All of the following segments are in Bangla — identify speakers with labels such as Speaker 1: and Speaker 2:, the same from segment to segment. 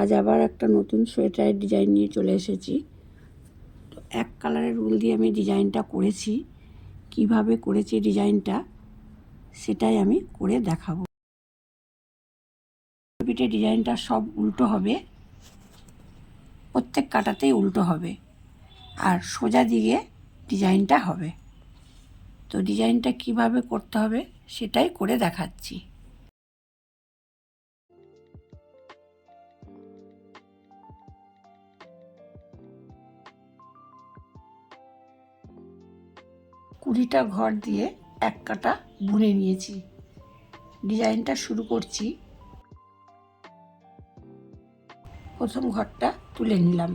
Speaker 1: আজ আবার একটা নতুন সোয়েটারের ডিজাইন নিয়ে চলে এসেছি। তো এক কালারের উল দিয়ে আমি ডিজাইনটা করেছি। কিভাবে করেছি ডিজাইনটা সেটাই আমি করে দেখাবো। পিঠে ডিজাইনটা সব উল্টো হবে, প্রত্যেক কাটাতেই উল্টো হবে, আর সোজা দিকে ডিজাইনটা হবে। তো ডিজাইনটা কিভাবে করতে হবে সেটাই করে দেখাচ্ছি। কুড়িটা ঘর দিয়ে এক কাটা বুনে নিয়েছি। ডিজাইনটা শুরু করছি। প্রথম ঘরটা তুলে নিলাম।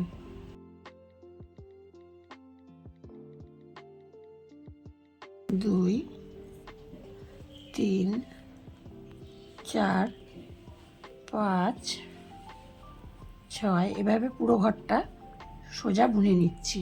Speaker 1: দুই, তিন, চার, পাঁচ, ছয়, এভাবে পুরো ঘরটা সোজা বুনে নিচ্ছি।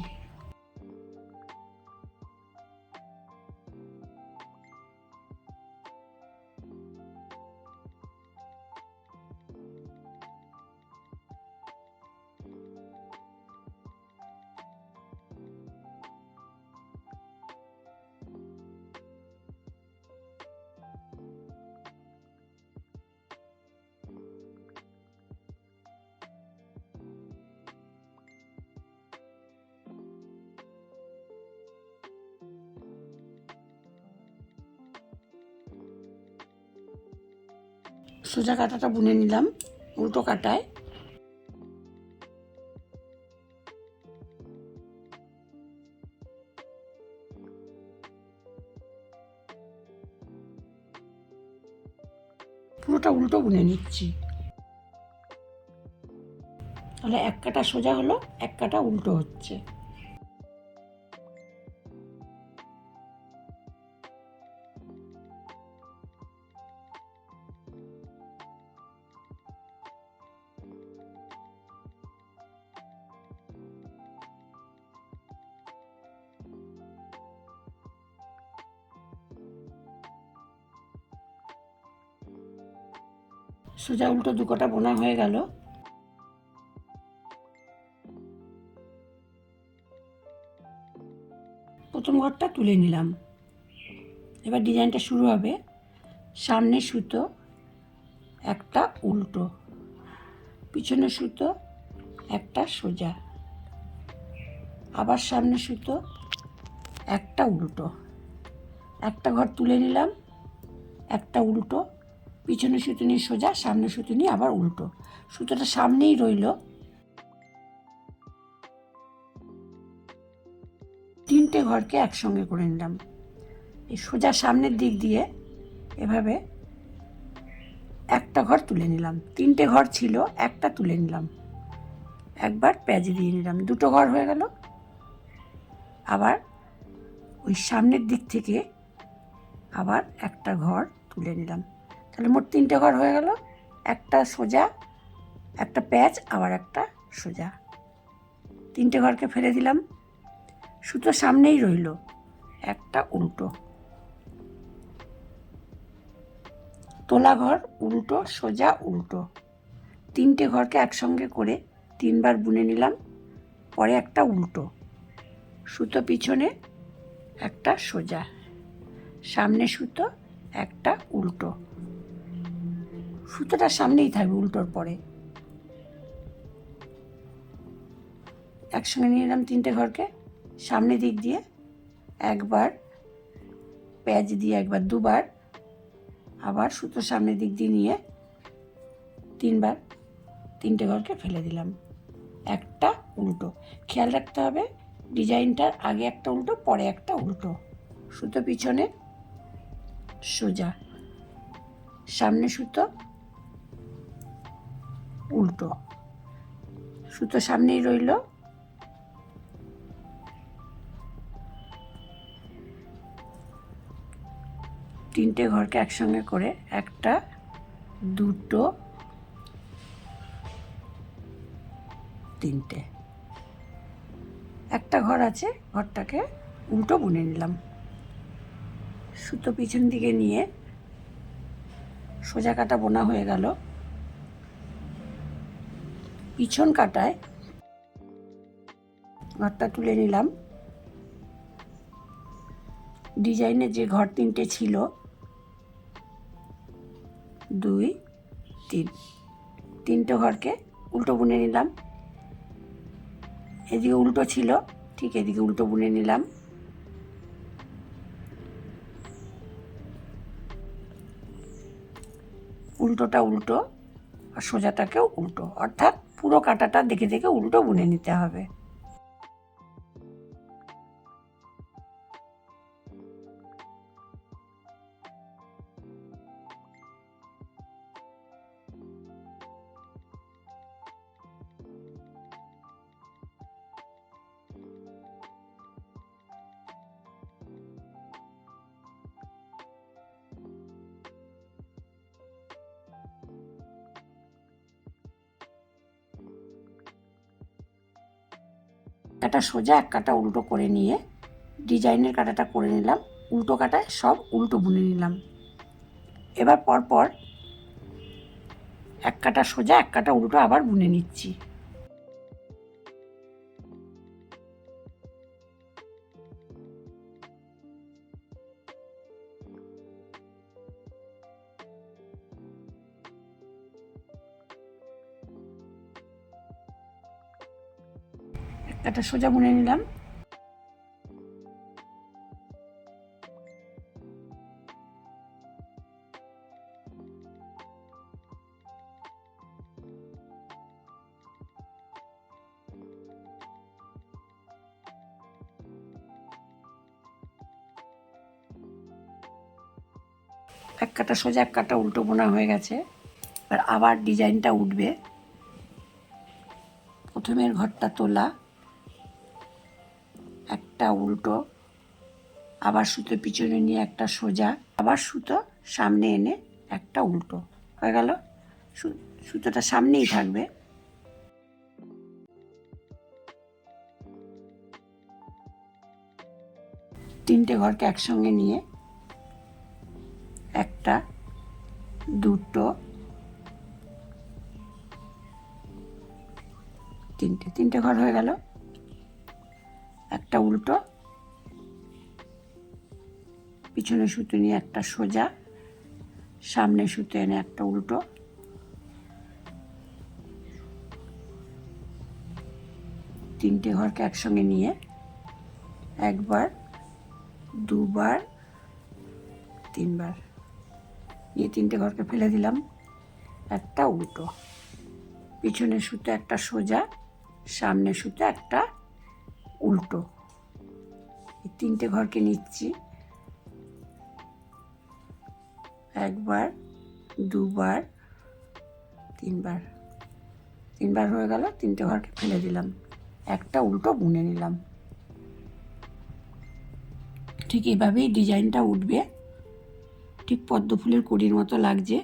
Speaker 1: সোজা কাটাটা বুনে নিলাম উল্টো কাটায়। পুরোটা উল্টো বুনে নিচ্ছি। তাহলে এক কাটা সোজা হলো, এক কাটা উল্টো হচ্ছে। সোজা উল্টো দু কাটা বোনা হয়ে গেল। প্রথম ঘরটা তুলে নিলাম। এবার ডিজাইনটা শুরু হবে। সামনে সুতো একটা উল্টো, পিছনে সুতো একটা সোজা, আবার সামনে সুতো একটা উল্টো। একটা ঘর তুলে নিলাম, একটা উল্টো, পিছনে সুতো নিয়ে সোজা, সামনে সুতো নিয়ে আবার উল্টো। সুতোটা সামনেই রইল। তিনটে ঘরকে একসঙ্গে করে নিলাম। এই সোজা সামনের দিক দিয়ে এভাবে একটা ঘর তুলে নিলাম। তিনটে ঘর ছিল, একটা তুলে নিলাম। একবার প্যাচ দিয়ে নিলাম, দুটো ঘর হয়ে গেল। আবার ওই সামনের দিক থেকে আবার একটা ঘর তুলে নিলাম। তাহলে মোট তিনটে ঘর হয়ে গেল। একটা সোজা, একটা প্যাচ, আবার একটা সোজা। তিনটে ঘরকে ফেলে দিলাম। সুতো সামনেই রইল, একটা উল্টো। তোলা ঘর উল্টো, সোজা উল্টো। তিনটে ঘরকে একসঙ্গে করে তিনবার বুনে নিলাম। পরে একটা উল্টো, সুতো পিছনে একটা সোজা, সামনে সুতো একটা উল্টো। সুতোটা সামনেই থাকবে উল্টোর পরে। একসঙ্গে নিয়ে নিলাম তিনটে ঘরকে। সামনে দিক দিয়ে একবার প্যাচ দিয়ে, একবার দুবার, আবার সুতো সামনের দিক দিয়ে নিয়ে তিনবার তিনটে ঘরকে ফেলে দিলাম। একটা উল্টো। খেয়াল রাখতে হবে ডিজাইনটার আগে একটা উল্টো, পরে একটা উল্টো। সুতো পিছনে সোজা, সামনে সুতো উল্টো। সুতো সামনেই রইল। তিনটে ঘরকে একসঙ্গে করে একটা, দুটো, তিনটে। একটা ঘর আছে, ঘরটাকে উল্টো বুনে নিলাম। সুতো পিছন দিকে নিয়ে সোজা কাটা বোনা হয়ে গেল। পিছন কাটায় ঘরটা তুলে নিলাম। ডিজাইনের যে ঘর 3টে ছিল, 2 3, 3টে ঘরকে উল্টো বুনে নিলাম। এদিকে উল্টো ছিল, ঠিক এদিকে উল্টো বুনে নিলাম। উল্টোটা উল্টো আর সোজাটাকেও উল্টো, অর্থাৎ পুরো কাঁটাটা দেখে দেখে উল্টো বুনে নিতে হবে। কাটা সোজা, এক কাটা উল্টো করে নিয়ে ডিজাইনের কাটাটা করে নিলাম। উল্টো কাটায় সব উল্টো বুনে নিলাম। এবার পরপর এক কাটা সোজা, এক কাটা উল্টো আবার বুনে নিচ্ছি। এক কাটা সোজা বুনে নিলাম। এক কাটা সোজা, এক কাটা উল্টো বোনা হয়ে গেছে। এবার আবার ডিজাইনটা উঠবে। প্রথমের ঘরটা তোলা, একটা উল্টো, আবার সুতো পিছনে নিয়ে একটা সোজা, আবার সুতো সামনে এনে একটা উল্টো হয়ে গেল। সুতোটা সামনেই থাকবে। তিনটে ঘরকে একসঙ্গে নিয়ে একটা, দুটো, তিনটে ঘর হয়ে গেল। একটা উল্টো, পিছনে সুতো নিয়ে একটা সোজা, সামনে সুতো এনে একটা উল্টো, তিনটে ঘরকে একসঙ্গে নিয়ে একবার, দুবার, তিনবার নিয়ে তিনটে ঘরকে ফেলে দিলাম। একটা উল্টো, পিছনে সুতো একটা সোজা, সামনে সুতো একটা উল্টো। এই তিনটে ঘরকে নিচ্ছি, একবার, দুবার, তিনবার হয়ে গেল। তিনটে ঘরকে ফেলে দিলাম, একটা উল্টো বুনে নিলাম। ঠিক এভাবেই ডিজাইনটা উঠবে। ঠিক পদ্ম ফুলের কড়ির মতো লাগছে।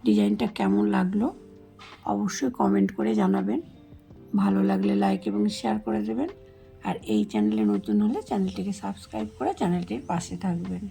Speaker 1: ডিজাইনটা কেমন লাগলো অবশ্যই কমেন্ট করে জানাবেন। ভালো লাগলে লাইক এবং শেয়ার করে দেবেন। আর এই চ্যানেলে নতুন হলে চ্যানেলটিকে সাবস্ক্রাইব করে চ্যানেলটির পাশে থাকবেন।